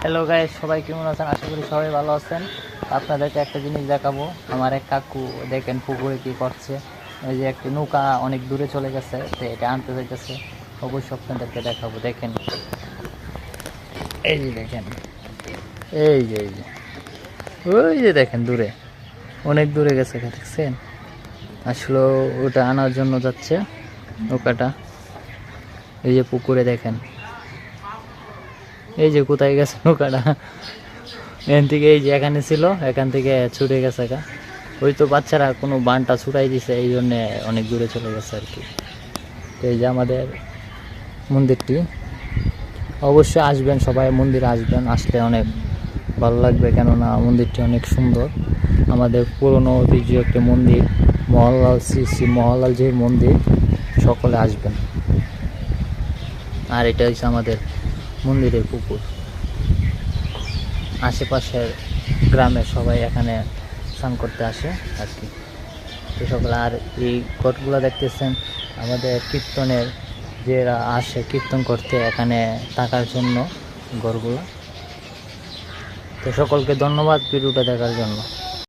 Hello guys, সবাই কেমন আছেন? আশা করি সবাই ভালো আছেন। আপনাদেরকে একটা জিনিস দেখাবো। আমার এক কাকু দেখেন পুকুরে কি করছে। এই যে একটা নৌকা অনেক দূরে চলে গেছে, তো এটা আনতে যাইতেছে। অবশ্যই আপনাদেরকে দেখাবো। দেখেন, এই যে দেখেন, এই যে ওই যে দেখেন দূরে, অনেক দূরে গেছে, দেখছেন? আসলে ওটা আনার জন্য যাচ্ছে নৌকাটা। এই যে পুকুরে দেখেন, এই যে কোথায় গেছে নৌকাটা। এখান থেকে এই যে এখানে ছিল, এখান থেকে ছুটে গেছে গা। ওই তো বাচ্চারা কোনো বানটা ছুটাই দিছে, এই জন্যে অনেক দূরে চলে গেছে আর কি। তো এই যে আমাদের মন্দিরটি, অবশ্যই আসবেন সবাই, মন্দিরে আসবেন। আসলে অনেক ভালো লাগবে, কেননা মন্দিরটি অনেক সুন্দর। আমাদের পুরনো ঐতিহ্য একটি মন্দির, মহনলাল শ্রী মহনলাল যে মন্দির, সকলে আসবেন। আর এটা হচ্ছে আমাদের মন্দিরের পুকুর। আশেপাশের গ্রামের সবাই এখানে স্নান করতে আসে আর কি। তো সকলে, আর এই ঘটগুলো দেখতেছেন আমাদের কীর্তনের, যারা আসে কীর্তন করতে এখানে থাকার জন্য ঘরগুলো। তো সকলকে ধন্যবাদ ভিডিওটা দেখার জন্য।